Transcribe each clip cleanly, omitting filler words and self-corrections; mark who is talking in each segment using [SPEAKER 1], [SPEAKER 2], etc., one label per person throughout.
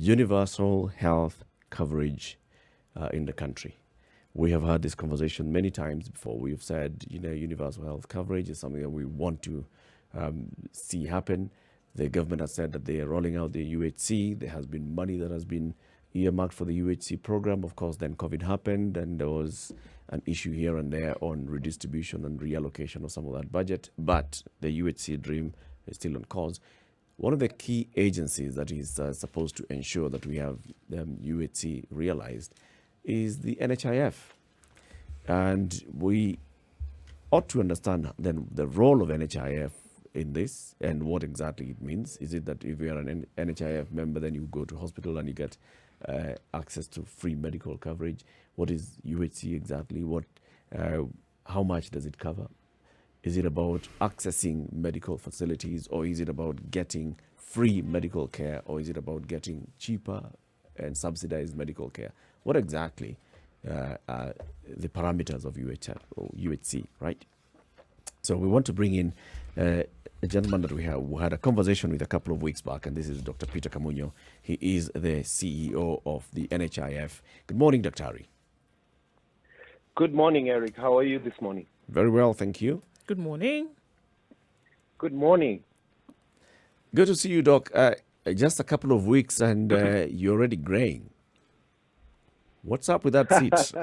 [SPEAKER 1] universal health coverage in the country. We have had this conversation many times before. We've said, universal health coverage is something that we want to see happen. The government has said that they are rolling out the UHC. There has been money that has been earmarked for the UHC program. Of course, then COVID happened and there was an issue here and there on redistribution and reallocation of some of that budget. But the UHC dream is still on course. One of the key agencies that is supposed to ensure that we have UHC realized is the NHIF. And we ought to understand then the role of NHIF in this and what exactly it means. Is it that if you are an NHIF member, then you go to hospital and you get access to free medical coverage? What is UHC exactly? How much does it cover? Is it about accessing medical facilities, or is it about getting free medical care, or is it about getting cheaper and subsidized medical care? What exactly are the parameters of UHF or UHC, right? So we want to bring in a gentleman that we had a conversation with a couple of weeks back, and this is Dr. Peter Kamunyo. He is the CEO of the NHIF. Good morning, Dr. Ari.
[SPEAKER 2] Good morning, Eric. How are you this morning?
[SPEAKER 1] Very well, thank you.
[SPEAKER 3] Good morning.
[SPEAKER 2] Good morning.
[SPEAKER 1] Good to see you, Doc. Just a couple of weeks and you're already graying. What's up with that seat?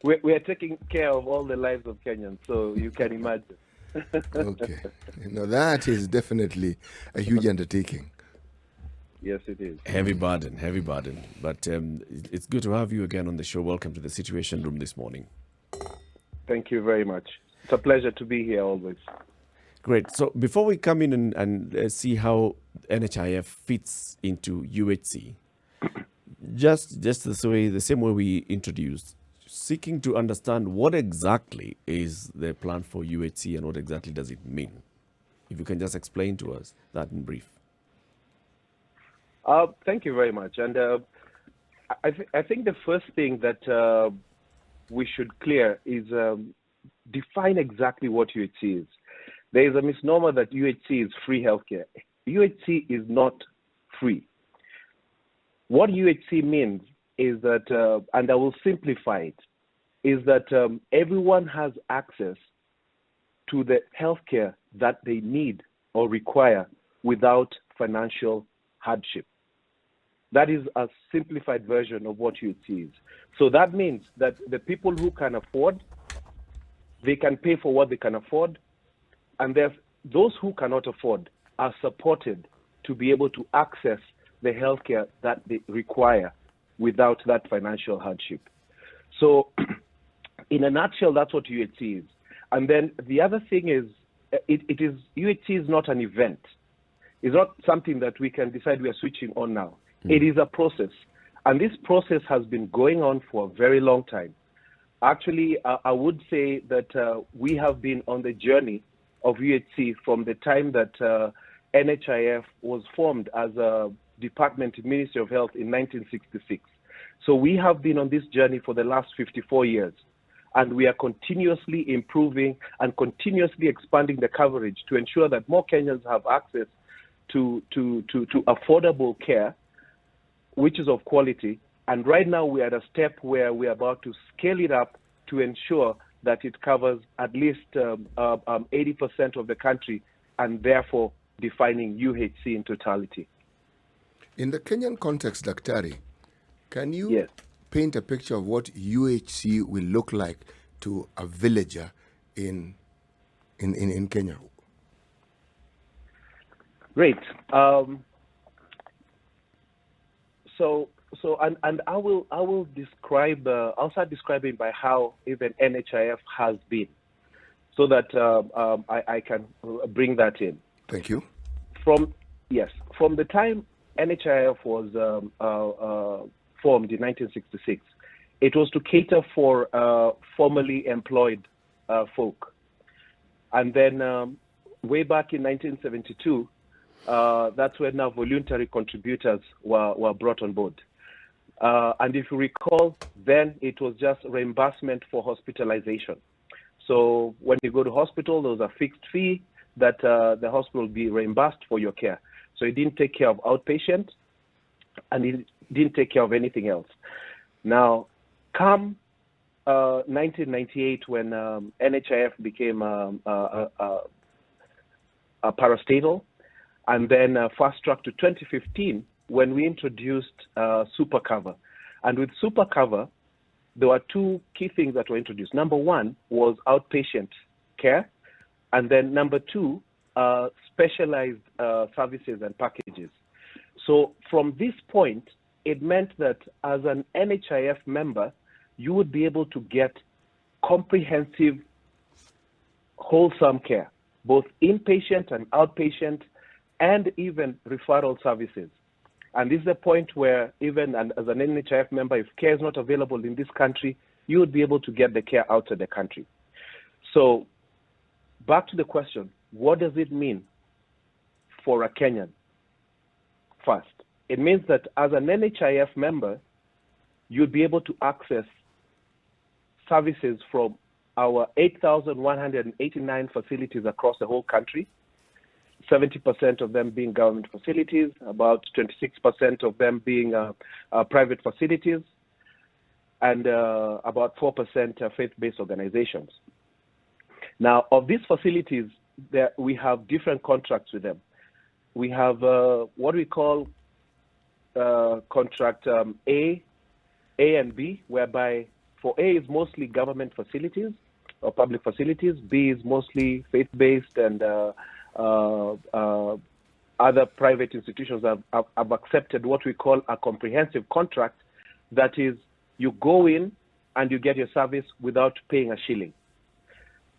[SPEAKER 2] We are taking care of all the lives of Kenyans, so you can imagine.
[SPEAKER 4] Okay. That is definitely a huge undertaking.
[SPEAKER 2] Yes, it is.
[SPEAKER 1] Heavy burden. But it's good to have you again on the show. Welcome to the Situation Room this morning.
[SPEAKER 2] Thank you very much. It's a pleasure to be here always.
[SPEAKER 1] Great. So before we come in and see how NHIF fits into UHC, just the same way we introduced, seeking to understand what exactly is the plan for UHC and what exactly does it mean. If you can just explain to us that in brief.
[SPEAKER 2] Thank you very much. And I think the first thing that we should clear is define exactly what UHC is. There is a misnomer that UHC is free healthcare. UHC is not free. What UHC means is that, and I will simplify it, is that everyone has access to the healthcare that they need or require without financial hardship. That is a simplified version of what UHC is. So that means that the people who can afford, they can pay for what they can afford, and those who cannot afford are supported to be able to access the healthcare that they require without that financial hardship. So in a nutshell, that's what UHC is. And then the other thing is, UHC is not an event. It's not something that we can decide we are switching on now. It is a process. And this process has been going on for a very long time. Actually, I would say that we have been on the journey of UHC from the time that NHIF was formed as a department in Ministry of Health in 1966. So we have been on this journey for the last 54 years. And we are continuously improving and continuously expanding the coverage to ensure that more Kenyans have access to affordable care, which is of quality. And right now we are at a step where we are about to scale it up to ensure that it covers at least 80% of the country, and therefore defining UHC in totality.
[SPEAKER 4] In the Kenyan context, Daktari, can you paint a picture of what UHC will look like to a villager in Kenya?
[SPEAKER 2] Great. And I will describe. I'll start describing by how even NHIF has been, so that I can bring that in.
[SPEAKER 4] Thank you.
[SPEAKER 2] From the time NHIF was formed in 1966, it was to cater for formerly employed folk, and then way back in 1972, that's when now voluntary contributors were brought on board. And if you recall, then it was just reimbursement for hospitalization. So when you go to hospital, there's a fixed fee that the hospital will be reimbursed for your care. So it didn't take care of outpatient, and it didn't take care of anything else. Now, come 1998, when NHIF became a parastatal, and then fast-tracked to 2015, when we introduced super cover. And with super cover, there were two key things that were introduced. Number one was outpatient care, and then number two, specialized services and packages. So from this point, it meant that as an NHIF member, you would be able to get comprehensive, wholesome care, both inpatient and outpatient, and even referral services. And this is the point where even as an NHIF member, if care is not available in this country, you would be able to get the care outside the country. So back to the question, what does it mean for a Kenyan? First, it means that as an NHIF member, you'd be able to access services from our 8,189 facilities across the whole country, 70% of them being government facilities, about 26% of them being private facilities, and about 4% faith-based organizations. Now, of these facilities, we have different contracts with them. We have what we call contract A and B, whereby for A is mostly government facilities or public facilities, B is mostly faith-based, and other private institutions have accepted what we call a comprehensive contract. That is, you go in and you get your service without paying a shilling.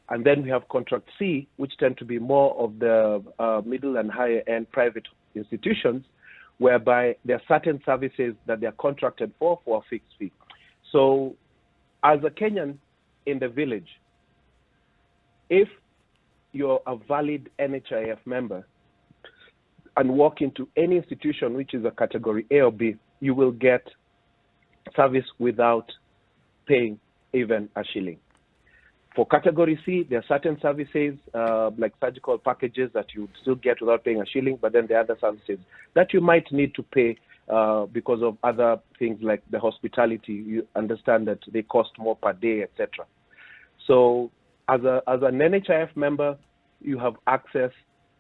[SPEAKER 2] And then we have contract C, which tend to be more of the middle and higher end private institutions, whereby there are certain services that they are contracted for a fixed fee. So as a Kenyan in the village, if you're a valid NHIF member and walk into any institution which is a category A or B, you will get service without paying even a shilling. For category C, there are certain services like surgical packages that you still get without paying a shilling, but then there are other services that you might need to pay because of other things like the hospitality. You understand that they cost more per day, etc. So as an NHIF member, you have access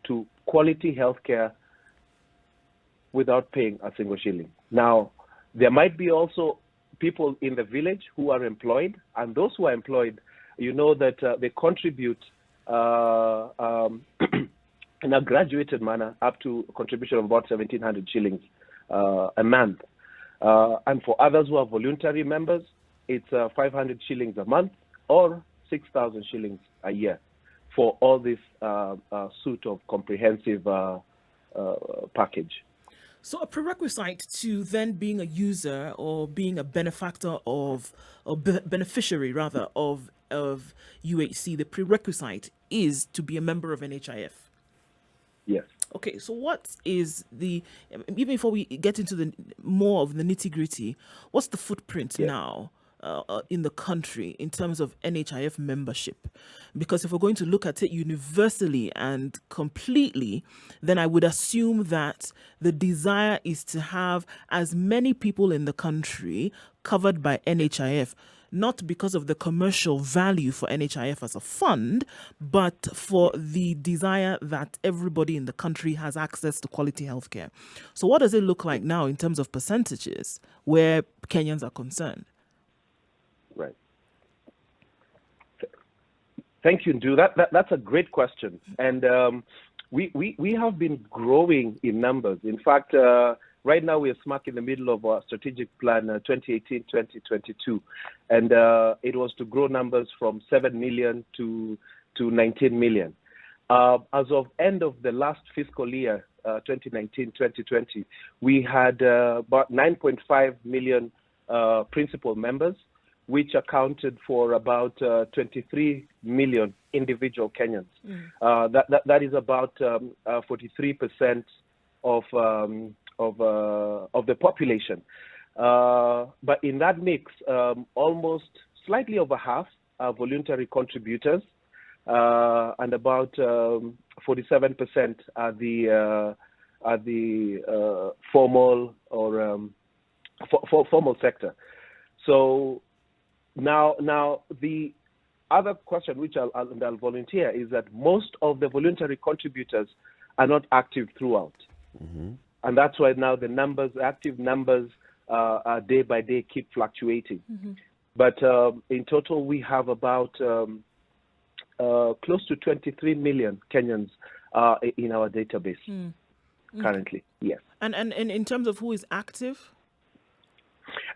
[SPEAKER 2] to quality healthcare without paying a single shilling. Now, there might be also people in the village who are employed, and those who are employed, you know that they contribute in a graduated manner up to a contribution of about 1,700 shillings a month. And for others who are voluntary members, it's 500 shillings a month or 6,000 shillings a year for all this suite of comprehensive package.
[SPEAKER 3] So a prerequisite to then being a user or being a benefactor of, or beneficiary rather, of UHC, the prerequisite is to be a member of NHIF.
[SPEAKER 2] Yes.
[SPEAKER 3] Okay, so what is the, even before we get into the more of the nitty-gritty, what's the footprint now in the country in terms of NHIF membership? Because if we're going to look at it universally and completely, then I would assume that the desire is to have as many people in the country covered by NHIF, not because of the commercial value for NHIF as a fund, but for the desire that everybody in the country has access to quality healthcare. So what does it look like now in terms of percentages where Kenyans are concerned?
[SPEAKER 2] Right. Thank you, Ndu. That's a great question. And we have been growing in numbers. In fact, right now we are smack in the middle of our strategic plan 2018-2022. And it was to grow numbers from 7 million to 19 million. As of end of the last fiscal year, 2019-2020, we had about 9.5 million principal members, which accounted for about 23 million individual Kenyans. That is about 43% of the population. But in that mix, almost slightly over half are voluntary contributors, and about 47% are the formal or formal sector. So now the other question, which I'll volunteer, is that most of the voluntary contributors are not active throughout. Mm-hmm. And that's why now the active numbers day by day keep fluctuating. Mm-hmm. But in total, we have about close to 23 million Kenyans in our database currently. Yes.
[SPEAKER 3] And in terms of who is active?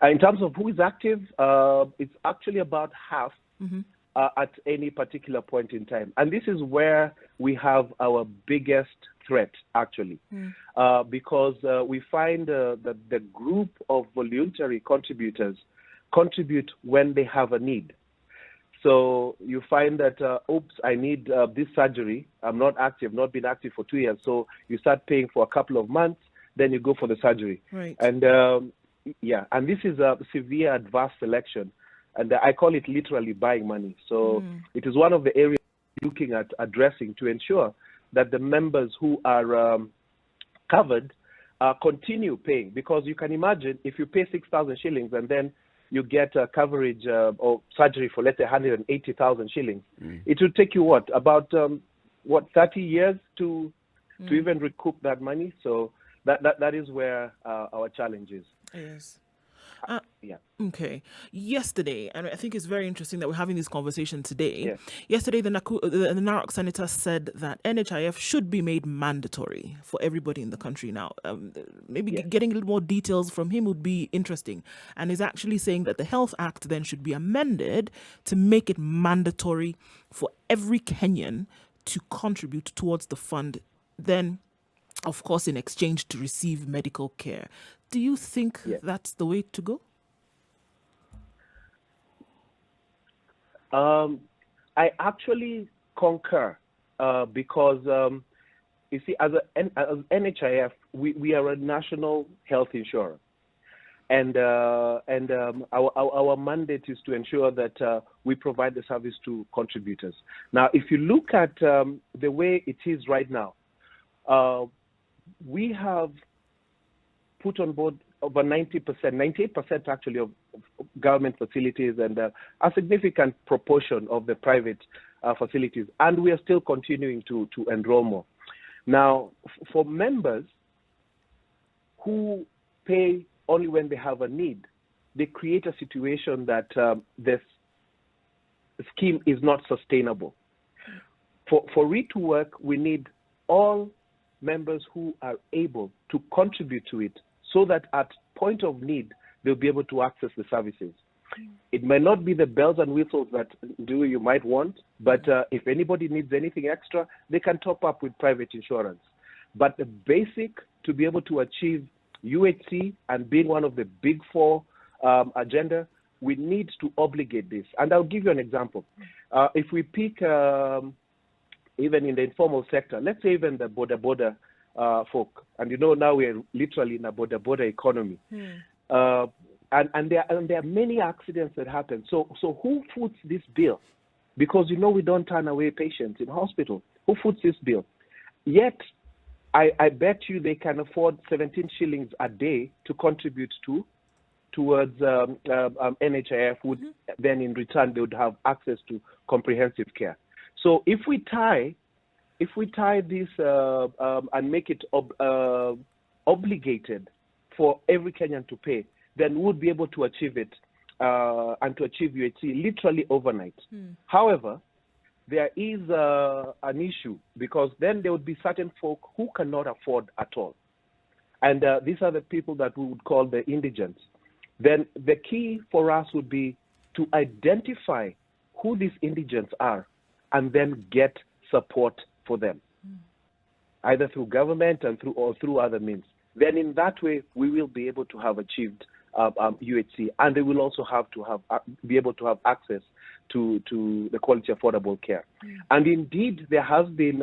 [SPEAKER 2] In terms of who is active, it's actually about half at any particular point in time. And this is where we have our biggest threat, actually, because we find that the group of voluntary contributors contribute when they have a need. So you find that, I need this surgery. I'm not active, not been active for 2 years. So you start paying for a couple of months, then you go for the surgery.
[SPEAKER 3] Right.
[SPEAKER 2] And and this is a severe adverse selection. And I call it literally buying money. So it is one of the areas looking at addressing to ensure that the members who are covered continue paying. Because you can imagine if you pay 6,000 shillings and then you get coverage or surgery for, let's say, 180,000 shillings. It will take you about 30 years to even recoup that money. So that is where our challenge is.
[SPEAKER 3] Yes. Okay. Yesterday, and I think it's very interesting that we're having this conversation today. Yeah. Yesterday, the Narok senator said that NHIF should be made mandatory for everybody in the country now. Maybe getting a little more details from him would be interesting. And he's actually saying that the Health Act then should be amended to make it mandatory for every Kenyan to contribute towards the fund, then, of course, in exchange to receive medical care. Do you think that's the way to go?
[SPEAKER 2] I actually concur because, you see, as NHIF, we are a national health insurer. And our mandate is to ensure that we provide the service to contributors. Now, if you look at the way it is right now, we have put on board over 90%, 98% actually of government facilities and a significant proportion of the private facilities. And we are still continuing to enroll more. Now, for members who pay only when they have a need, they create a situation that this scheme is not sustainable. For it to work, we need all members who are able to contribute to it so that at point of need, they'll be able to access the services. It may not be the bells and whistles that you might want, but if anybody needs anything extra, they can top up with private insurance. But the basic to be able to achieve UHC and being one of the big four agenda, we need to obligate this. And I'll give you an example. If we pick even in the informal sector, let's say even the border folk, and now we're literally in a border economy. And there are many accidents that happen. So who foots this bill? Because we don't turn away patients in hospital. Who foots this bill? Yet, I bet you they can afford 17 shillings a day to contribute towards NHIF. Then in return they would have access to comprehensive care. So if we tie this and make it obligated for every Kenyan to pay, then we would be able to achieve it and to achieve UHC literally overnight. However, there is an issue because then there would be certain folk who cannot afford at all. And these are the people that we would call the indigents. Then the key for us would be to identify who these indigents are and then get support for them, either through government and through other means. Then in that way, we will be able to have achieved UHC, and they will also have to be able to have access to the quality affordable care. And indeed, there has been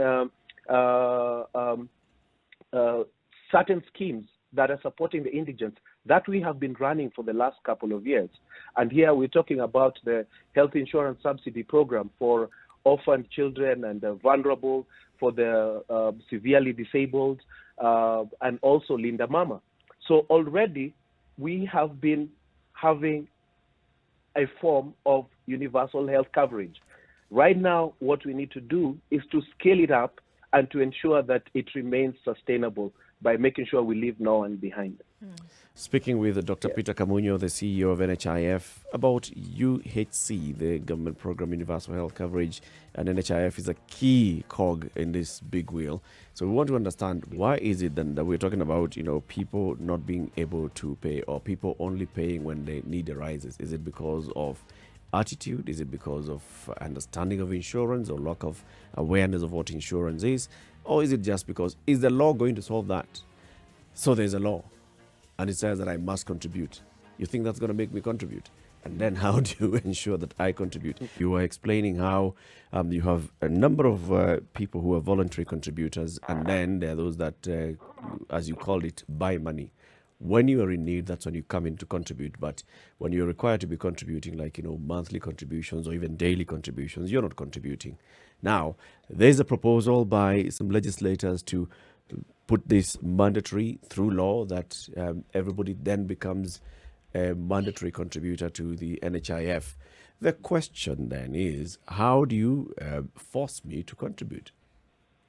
[SPEAKER 2] certain schemes that are supporting the indigents that we have been running for the last couple of years. And here we're talking about the health insurance subsidy program for orphaned children and the vulnerable, for the severely disabled, and also Linda Mama. So already we have been having a form of universal health coverage. Right now, what we need to do is to scale it up and to ensure that it remains sustainable by making sure we leave no one behind.
[SPEAKER 1] Speaking with Dr. Peter Kamunyo, the CEO of NHIF, about UHC, the government program Universal Health Coverage, and NHIF is a key cog in this big wheel. So we want to understand, why is it then that we're talking about, people not being able to pay, or people only paying when they need arises? Is it because of attitude? Is it because of understanding of insurance or lack of awareness of what insurance is? Or is it just because, is the law going to solve that? So there's a law, and it says that I must contribute. You think that's going to make me contribute? And then how do you ensure that I contribute? You were explaining how you have a number of people who are voluntary contributors, and then there are those that, as you called it, buy money. When you are in need, that's when you come in to contribute. But when you're required to be contributing, like, monthly contributions or even daily contributions, you're not contributing. Now, there's a proposal by some legislators to put this mandatory through law, that everybody then becomes a mandatory contributor to the NHIF. The question then is, how do you force me to contribute?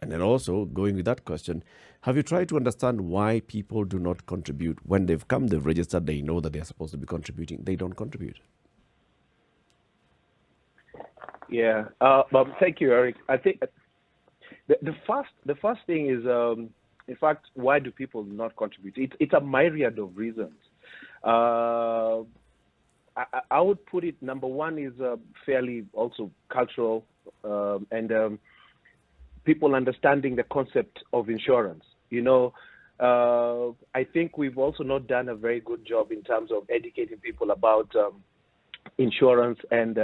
[SPEAKER 1] And then also, going with that question, have you tried to understand why people do not contribute? When they've registered, they know that they're supposed to be contributing, they don't contribute.
[SPEAKER 2] Yeah, thank you, Eric. I think the first thing is, in fact, why do people not contribute? It's a myriad of reasons. I would put it, number one is fairly also cultural, and people understanding the concept of insurance. I think we've also not done a very good job in terms of educating people about insurance and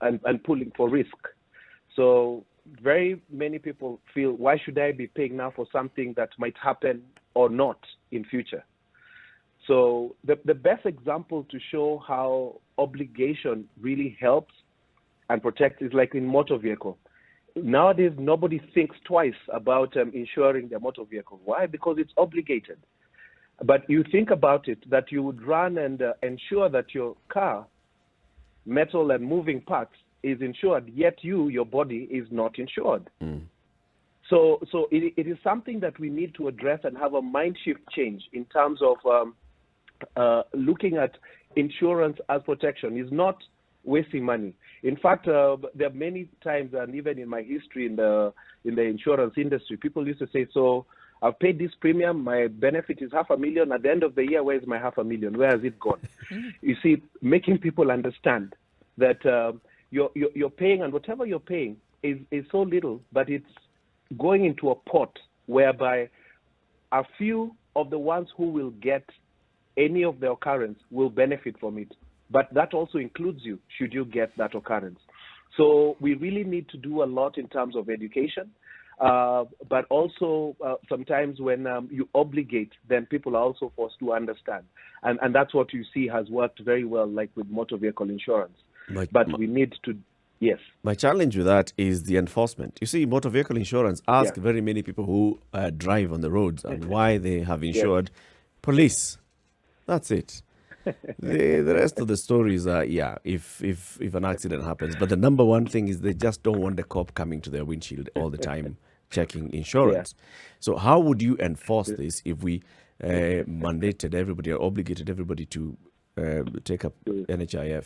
[SPEAKER 2] and pulling for risk. So very many people feel, why should I be paying now for something that might happen or not in future? So the best example to show how obligation really helps and protects is like in motor vehicle. Nowadays, nobody thinks twice about insuring their motor vehicle. Why? Because it's obligated. But you think about it, that you would run and ensure that your car, metal and moving parts, is insured, yet your body is not insured. So it is something that we need to address and have a mind shift change in terms of looking at insurance as protection. Is not wasting money. In fact, there are many times, and even in my history in the insurance industry, people used to say, so I've paid this premium, my benefit is $500,000. At the end of the year, where's my $500,000? Where has it gone? You see, making people understand that you're paying, and whatever you're paying is so little, but it's going into a pot whereby a few of the ones who will get any of the occurrence will benefit from it. But that also includes you, should you get that occurrence. So we really need to do a lot in terms of education. But also sometimes when you obligate, then people are also forced to understand. And that's what you see has worked very well, like with motor vehicle insurance. But we need to, yes.
[SPEAKER 1] My challenge with that is the enforcement. You see, motor vehicle insurance asks very many people who drive on the roads and why they have insured. Police. That's it. The rest of the stories are, if an accident happens. But the number one thing is they just don't want the cop coming to their windshield all the time checking insurance. So how would you enforce this if we mandated everybody or obligated everybody to take up NHIF?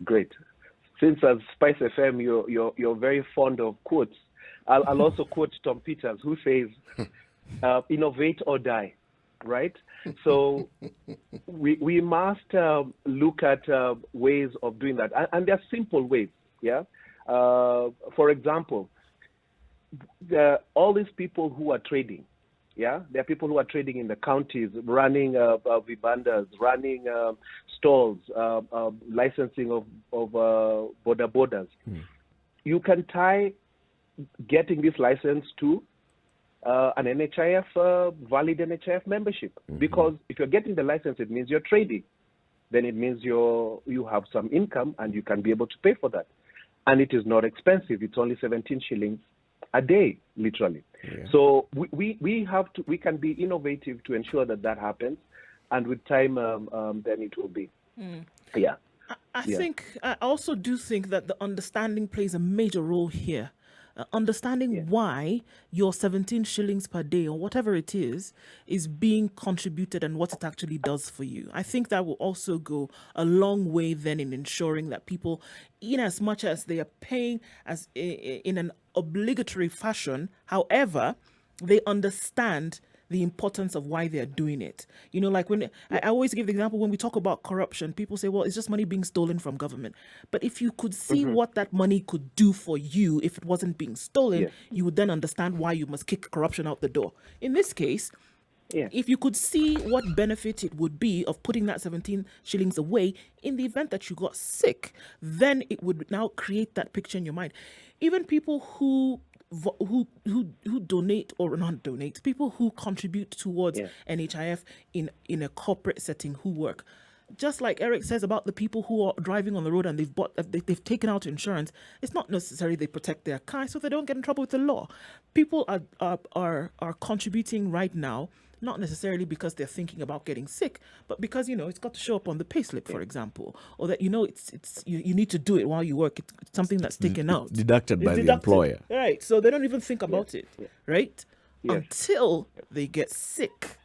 [SPEAKER 2] Great. Since as Spice FM, you're very fond of quotes, I'll also quote Tom Peters, who says, innovate or die. Right? So we must look at ways of doing that. And there are simple ways, for example, all these people who are trading, there are people who are trading in the counties, running vibandas, running stalls, licensing of border borders. You can tie getting this license to an NHIF, valid NHIF membership. Because if you're getting the license, it means you're trading. Then it means you have some income and you can be able to pay for that. And it is not expensive. It's only 17 shillings a day, literally.
[SPEAKER 1] Yeah.
[SPEAKER 2] So we can be innovative to ensure that happens, and with time, then it will be. Yeah.
[SPEAKER 3] I think I also do think that the understanding plays a major role here. Understanding why your 17 shillings per day or whatever it is being contributed and what it actually does for you. I think that will also go a long way then in ensuring that people, in as much as they are paying as in an obligatory fashion, however, they understand the importance of why they're doing it. You know, like when I always give the example, when we talk about corruption, people say, well, it's just money being stolen from government. But if you could see what that money could do for you if it wasn't being stolen, you would then understand why you must kick corruption out the door. In this case, if you could see what benefit it would be of putting that 17 shillings away in the event that you got sick, then it would now create that picture in your mind. Even people who donate or not donate, people who contribute towards NHIF in a corporate setting who work. Just like Eric says about the people who are driving on the road and they've taken out insurance, it's not necessarily they protect their car so they don't get in trouble with the law. People are contributing right now, not necessarily because they're thinking about getting sick, but because, you know, it's got to show up on the payslip, for example, or that, you know, you need to do it while you work. It's something that's taken out.
[SPEAKER 1] Deducted by the employer.
[SPEAKER 3] Right. So they don't even think about it, right?
[SPEAKER 2] Yes.
[SPEAKER 3] Until they get sick.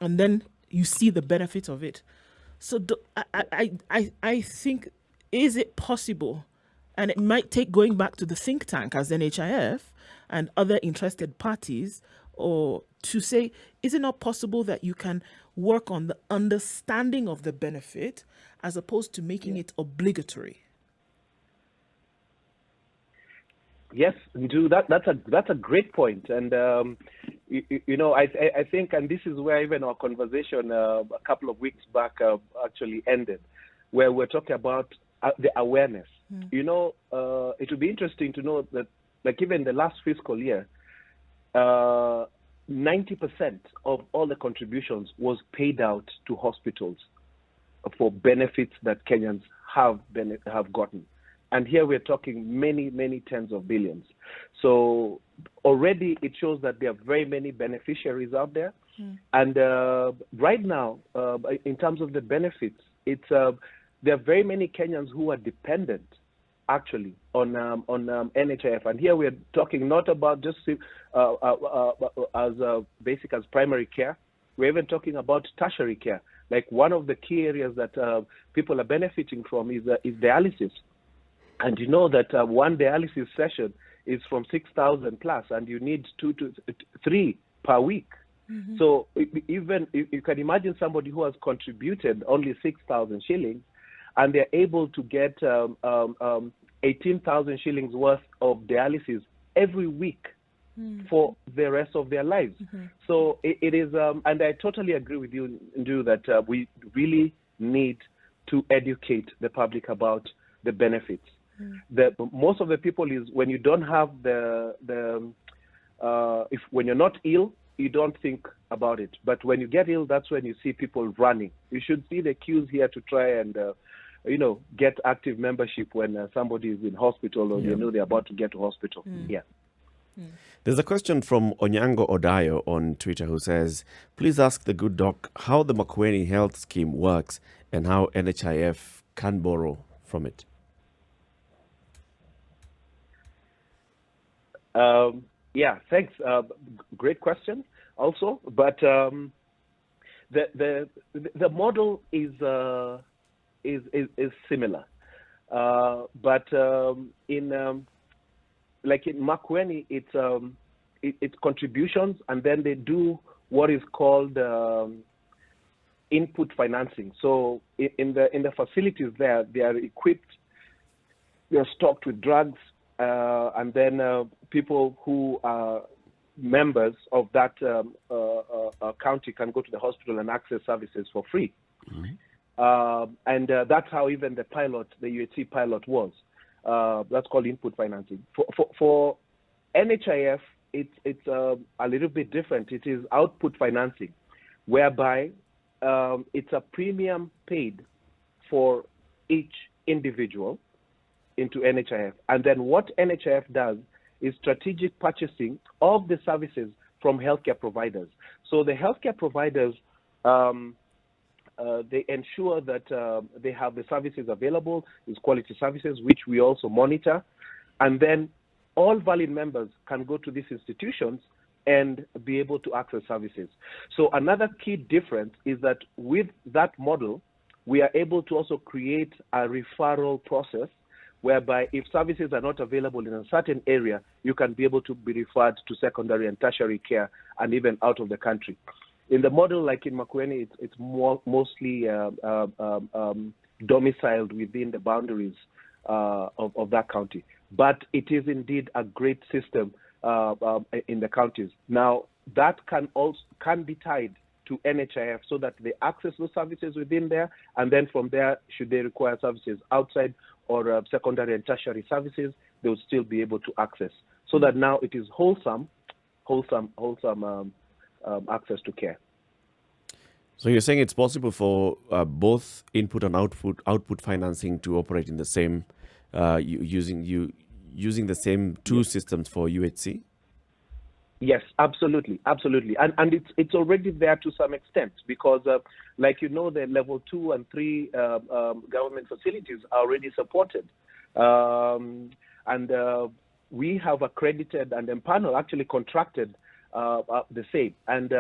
[SPEAKER 3] And then you see the benefit of it. So I think, is it possible, and it might take going back to the think tank as NHIF and other interested parties, or to say, is it not possible that you can work on the understanding of the benefit as opposed to making it obligatory?
[SPEAKER 2] Yes, that's a great point, and you know, I think, and this is where even our conversation a couple of weeks back actually ended, where we're talking about the awareness. You know, it would be interesting to know that, like, even the last fiscal year, 90% of all the contributions was paid out to hospitals for benefits that Kenyans have gotten. And here we're talking many, many tens of billions. So already it shows that there are very many beneficiaries out there. And right now, in terms of the benefits, there are very many Kenyans who are dependent, actually, on NHIF. And here we're talking not about just as basic as primary care. We're even talking about tertiary care. Like, one of the key areas that people are benefiting from is dialysis. And you know that one dialysis session is from 6,000 plus, and you need 2 to 3 per week. So even you can imagine somebody who has contributed only 6,000 shillings, and they're able to get 18,000 shillings worth of dialysis every week for the rest of their lives. So it is, and I totally agree with you, Ndu, that we really need to educate the public about the benefits. Most of the people is, when you don't have when you're not ill, you don't think about it. But when you get ill, that's when you see people running. You should see the queues here to try and get active membership when somebody is in hospital or they know they're about to get to hospital.
[SPEAKER 1] There's a question from Onyango Odayo on Twitter who says, please ask the good doc how the Makueni health scheme works and how NHIF can borrow from it.
[SPEAKER 2] Thanks. Great question also. But the model is similar. But in like in Makueni, it's contributions, and then they do what is called input financing. So in the facilities there, they are equipped, they are stocked with drugs, and then people who are members of that county can go to the hospital and access services for free. And that's how even the UHC pilot was. That's called input financing. For NHIF, it's a little bit different. It is output financing, whereby it's a premium paid for each individual into NHIF. And then what NHIF does is strategic purchasing of the services from healthcare providers. So the healthcare providers, they ensure that they have the services available, is quality services, which we also monitor. And then all valid members can go to these institutions and be able to access services. So another key difference is that with that model, we are able to also create a referral process whereby if services are not available in a certain area, you can be able to be referred to secondary and tertiary care and even out of the country. In the model, like in Makueni, it's mostly domiciled within the boundaries of that county. But it is indeed a great system in the counties. Now, that can be tied to NHIF so that they access those services within there, and then from there, should they require services outside or secondary and tertiary services, they will still be able to access. So that now it is wholesome access to care.
[SPEAKER 1] So you're saying it's possible for both input and output financing to operate in the same using the same two systems for UHC?
[SPEAKER 2] Yes, absolutely, and it's already there to some extent because, like the level 2 and 3 government facilities are already supported, and we have accredited and Empanel actually contracted the same. And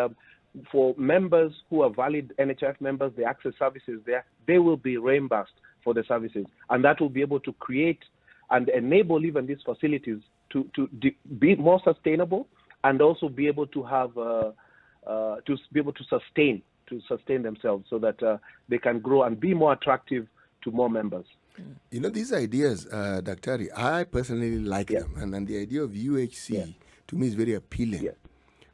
[SPEAKER 2] for members who are valid NHIF members, the access services there, they will be reimbursed for the services, and that will be able to create and enable even these facilities to be more sustainable. And also be able to have to sustain themselves so that they can grow and be more attractive to more members.
[SPEAKER 4] These ideas, Dr. I personally like them, and the idea of UHC to me is very appealing.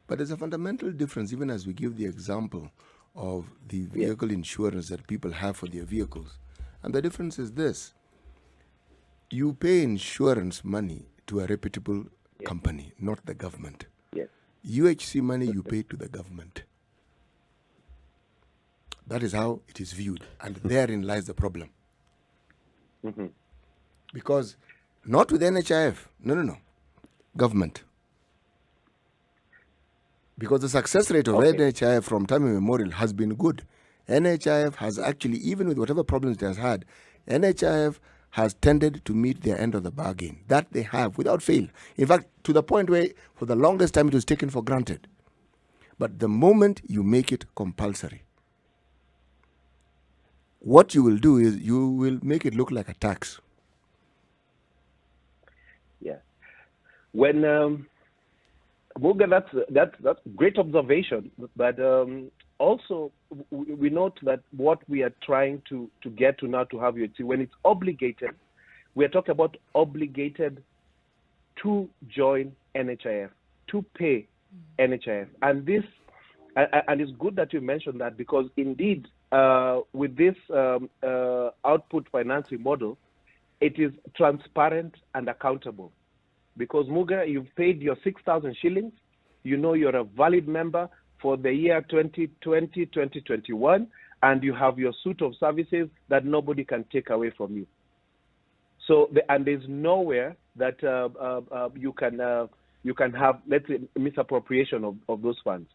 [SPEAKER 4] But there's a fundamental difference, even as we give the example of the vehicle insurance that people have for their vehicles, and the difference is this: you pay insurance money to a reputable company, not the government. UHC money you pay to the government. That is how it is viewed, and therein lies the problem. Mm-hmm. Because not with NHIF, no, government. Because the success rate of NHIF from time immemorial has been good. NHIF has actually, even with whatever problems it has had, NHIF has tended to meet their end of the bargain. That they have without fail. In fact, to the point where for the longest time it was taken for granted. But the moment you make it compulsory, what you will do is you will make it look like a tax.
[SPEAKER 2] Yeah. When Muga, that's great observation. But also, we note that what we are trying to get to now to have UHC, when it's obligated, we are talking about obligated to join NHIF, to pay NHIF. And this, and it's good that you mentioned that because indeed, with this output financing model, it is transparent and accountable. Because Muga, you've paid your 6,000 shillings, you're a valid member for the year 2020, 2021, and you have your suite of services that nobody can take away from you. So, and there's nowhere that you can have, let's say, misappropriation of those funds.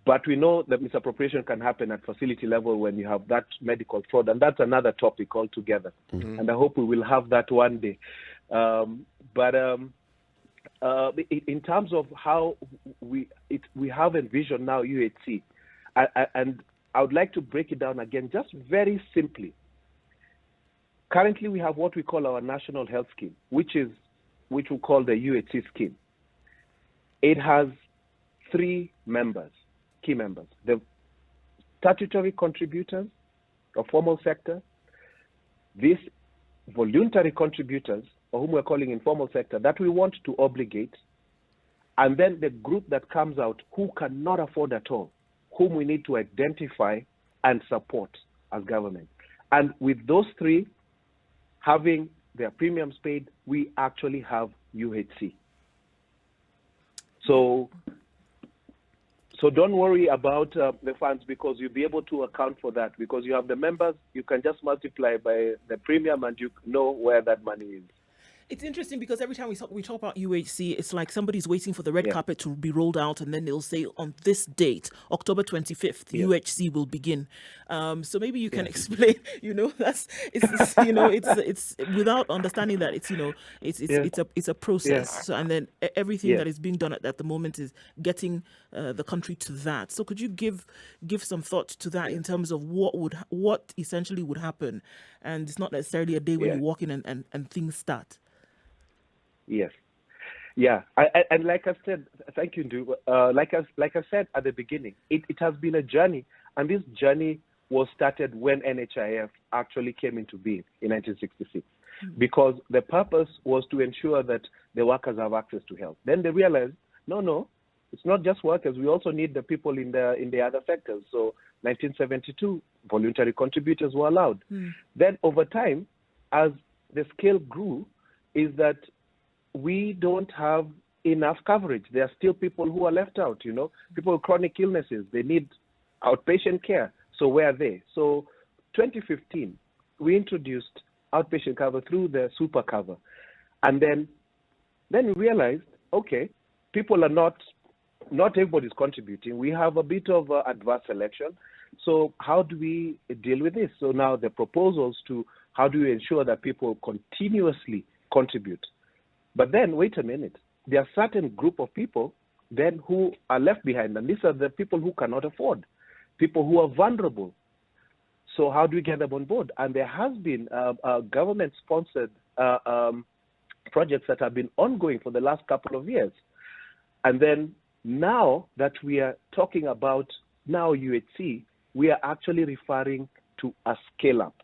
[SPEAKER 2] But we know that misappropriation can happen at facility level when you have that medical fraud, and that's another topic altogether. Mm-hmm. And I hope we will have that one day. In terms of how we have envisioned now UHC, and I would like to break it down again just very simply. Currently, we have what we call our national health scheme, which we call the UHC scheme. It has 3 members, key members: the statutory contributors of formal sector, these voluntary contributors, or whom we're calling informal sector, that we want to obligate, and then the group that comes out who cannot afford at all, whom we need to identify and support as government. And with those 3 having their premiums paid, we actually have UHC. So don't worry about the funds, because you'll be able to account for that, because you have the members, you can just multiply by the premium and you know where that money is.
[SPEAKER 3] It's interesting because every time we talk about UHC, it's like somebody's waiting for the red carpet to be rolled out, and then they'll say on this date, October 25th, UHC will begin. So maybe you can explain. It's without understanding that it's a process. So, and then everything that is being done at the moment is getting the country to that. So could you give some thought to that in terms of what essentially would happen, and it's not necessarily a day when you walk in and things start.
[SPEAKER 2] Yes. Yeah. And like I said, thank you, Ndu. Like I said at the beginning, it has been a journey, and this journey was started when NHIF actually came into being in 1966, because the purpose was to ensure that the workers have access to health. Then they realized, no, it's not just workers. We also need the people in the other sectors. So 1972, voluntary contributors were allowed. Then over time, as the scale grew, is that we don't have enough coverage. There are still people who are left out, people with chronic illnesses. They need outpatient care. So where are they? So 2015, we introduced outpatient cover through the super cover. And then we realized, okay, people are not everybody's contributing. We have a bit of adverse selection. So how do we deal with this? So now the proposals to how do we ensure that people continuously contribute? But then, wait a minute, there are certain group of people then who are left behind, and these are the people who cannot afford, people who are vulnerable. So how do we get them on board? And there has been government-sponsored projects that have been ongoing for the last couple of years. And then now that we are talking about now UHC, we are actually referring to a scale-up,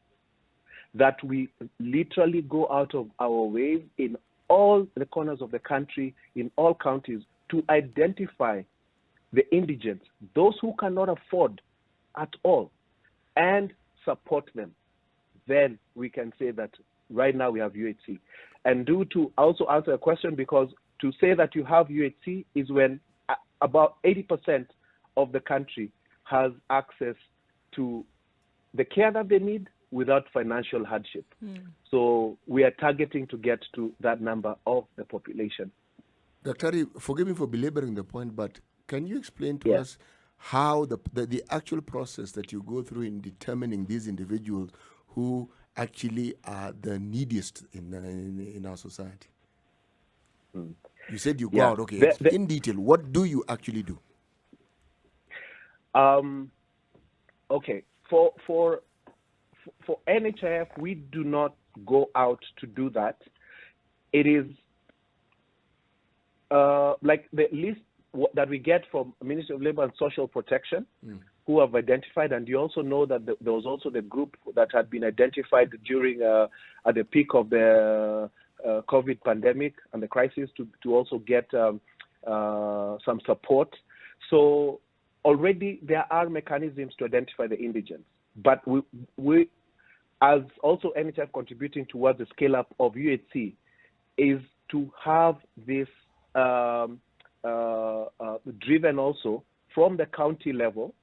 [SPEAKER 2] that we literally go out of our way in all the corners of the country, in all counties, to identify the indigents, those who cannot afford at all, and support them. Then we can say that right now we have UHC. And to also answer a question, because to say that you have UHC is when about 80% of the country has access to the care that they need without financial hardship. So we are targeting to get to that number of the population.
[SPEAKER 4] Dr. Forgive me for belaboring the point, but can you explain to us how the actual process that you go through in determining these individuals who actually are the neediest in our society? You said you go out. Okay, in detail, what do you actually do?
[SPEAKER 2] Okay, for NHIF, we do not go out to do that. It is like the list that we get from Ministry of Labor and Social Protection, who have identified, and you also know that there was also the group that had been identified during at the peak of the COVID pandemic and the crisis to also get some support. So already there are mechanisms to identify the indigents, but we as also NHIF contributing towards the scale-up of UHC, is to have this driven also from the county level,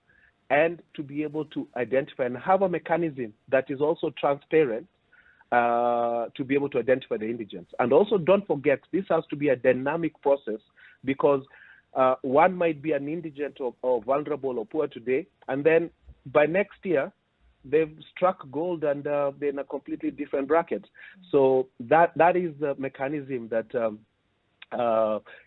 [SPEAKER 2] and to be able to identify and have a mechanism that is also transparent to be able to identify the indigents. And also don't forget, this has to be a dynamic process, because one might be an indigent or vulnerable or poor today, and then by next year, they've struck gold and they're in a completely different bracket. So that is the mechanism that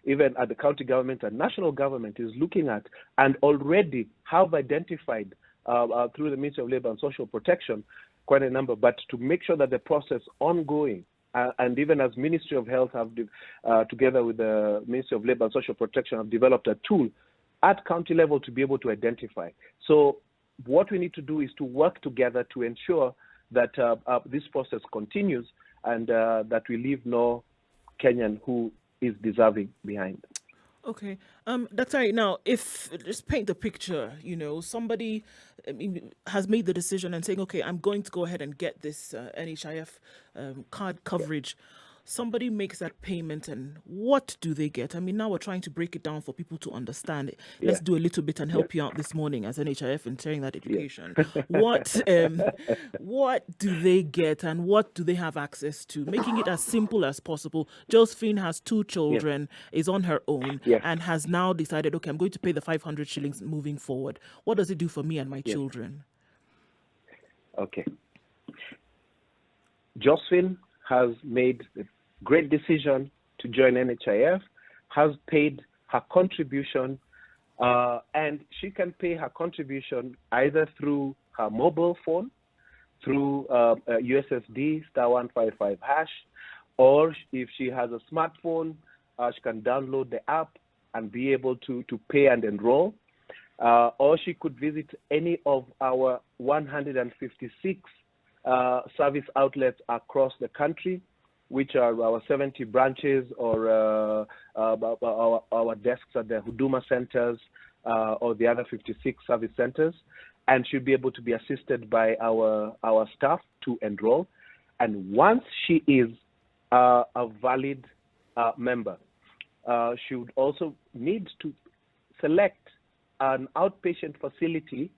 [SPEAKER 2] even at the county government and national government is looking at, and already have identified through the Ministry of Labor and Social Protection quite a number, but to make sure that the process ongoing, and even as Ministry of Health have together with the Ministry of Labor and Social Protection have developed a tool at county level to be able to identify. So what we need to do is to work together to ensure that this process continues, and that we leave no Kenyan who is deserving behind.
[SPEAKER 3] Okay. Dr. Now, if just paint the picture, somebody has made the decision and saying, okay, I'm going to go ahead and get this NHIF card coverage. somebody makes that payment, and what do they get? I mean, now we're trying to break it down for people to understand it. Let's do a little bit and help you out this morning as NHIF in sharing that education. What do they get, and what do they have access to? Making it as simple as possible. Josephine has 2 children, is on her own, and has now decided, okay, I'm going to pay the 500 shillings moving forward. What does it do for me and my children?
[SPEAKER 2] Okay. Josephine has made a great decision to join NHIF, has paid her contribution, and she can pay her contribution either through her mobile phone, through USSD *155#, or if she has a smartphone, she can download the app and be able to pay and enroll. Or she could visit any of our 156 service outlets across the country, which are our 70 branches, or our desks at the Huduma centers, or the other 56 service centers, and she'll be able to be assisted by our staff to enroll. And once she is a valid member, she would also need to select an outpatient facility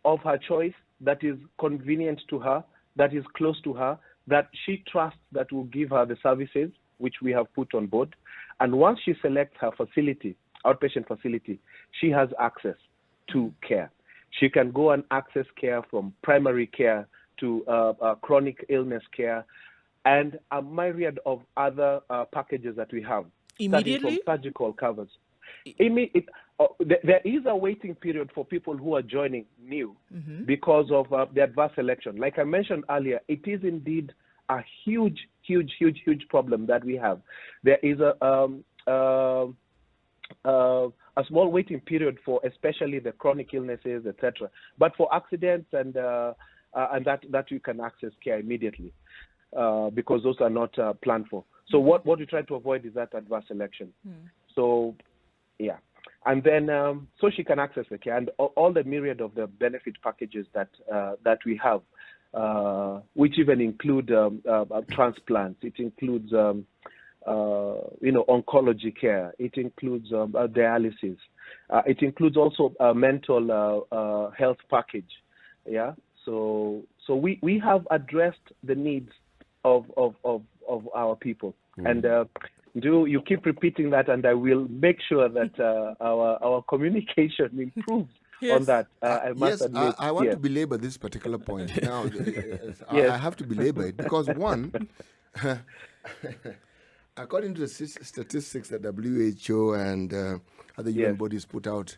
[SPEAKER 2] of her choice that is convenient to her, that is close to her, that she trusts that will give her the services which we have put on board. And once she selects her facility, outpatient facility, she has access to care. She can go and access care, from primary care to chronic illness care, and a myriad of other packages that we have.
[SPEAKER 3] Immediately?
[SPEAKER 2] From surgical covers. There is a waiting period for people who are joining new because of the adverse selection. Like I mentioned earlier, it is indeed a huge problem that we have. There is a small waiting period for especially the chronic illnesses, etc. But for accidents and that you can access care immediately because those are not planned for. So what we try to avoid is that adverse selection. So yeah, and then so she can access the care and all the myriad of the benefit packages that we have, which even include transplants. It includes oncology care. It includes dialysis. It includes also a mental health package. Yeah. So we have addressed the needs of our people, and you keep repeating that, and I will make sure that our communication improves on that. I must admit.
[SPEAKER 4] I want to belabor this particular point. Now, I have to belabor it because, one, according to the statistics that WHO and other UN bodies put out,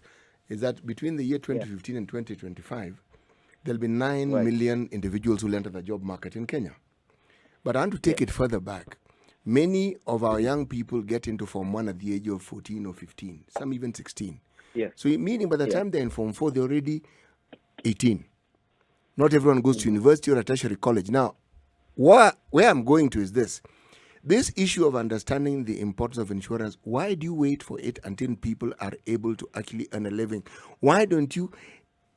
[SPEAKER 4] is that between the year 2015 and 2025, there'll be 9 million individuals who will enter the job market in Kenya. But I want to take it further back. Many of our young people get into Form 1 at the age of 14 or 15, some even 16. So meaning by the time they're in Form 4, they're already 18. Not everyone goes to university or a tertiary college. Now, where I'm going to is this. This issue of understanding the importance of insurance, why do you wait for it until people are able to actually earn a living? Why don't you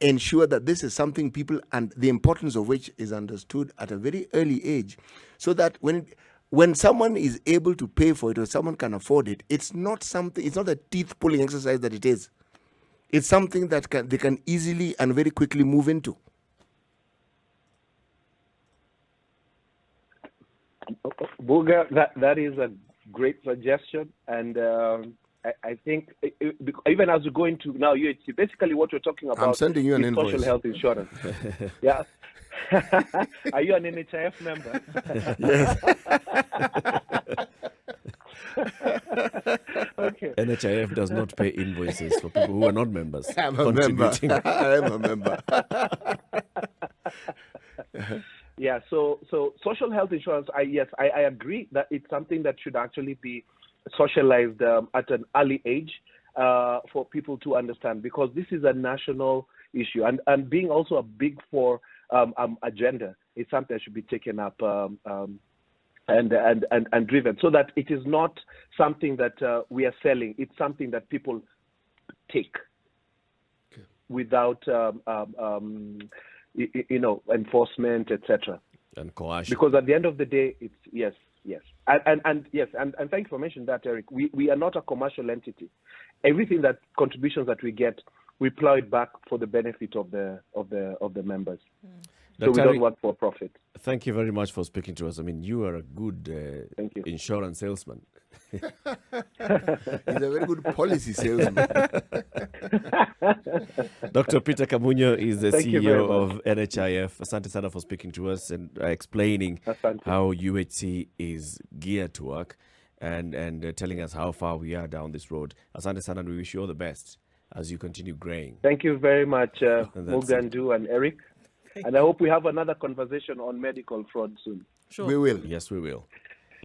[SPEAKER 4] ensure that this is something people, and the importance of which is understood at a very early age, so that when someone is able to pay for it or someone can afford it, it's not a teeth-pulling exercise that it is. It's something that they can easily and very quickly move into.
[SPEAKER 2] Buga, that is a great suggestion, and I think even as we go into now UHC, basically what we're talking about,
[SPEAKER 4] I'm sending you an
[SPEAKER 2] is
[SPEAKER 4] invoice.
[SPEAKER 2] social health insurance. Yeah. Are you an NHIF member?
[SPEAKER 4] Yes.
[SPEAKER 2] Okay.
[SPEAKER 1] NHIF does not pay invoices for people who are not members.
[SPEAKER 4] I'm a member. I am a member.
[SPEAKER 2] Yeah, so social health insurance, I agree that it's something that should actually be socialized at an early age for people to understand, because this is a national issue, and being also a big four agenda is something that should be taken up and driven, so that it is not something that we are selling. It's something that people take without enforcement, etc.
[SPEAKER 1] And coercion.
[SPEAKER 2] Because at the end of the day, it's yes. And thank you for mentioning that, Eric. We are not a commercial entity. Everything that contributions that we get, we plow it back for the benefit of the members. So we don't work for profit.
[SPEAKER 1] Thank you very much for speaking to us. I mean, you are a good insurance salesman.
[SPEAKER 4] He's a very good policy salesman.
[SPEAKER 1] Dr. Peter Kamunyo is the CEO of NHIF. Asante sana for speaking to us and explaining how UHC is geared to work and telling us how far we are down this road. Asante sana, and we wish you all the best as you continue growing.
[SPEAKER 2] Thank you very much, Mugandu and Eric. And I hope we have another conversation on medical fraud soon.
[SPEAKER 3] Sure.
[SPEAKER 4] We will.
[SPEAKER 1] Yes, we will.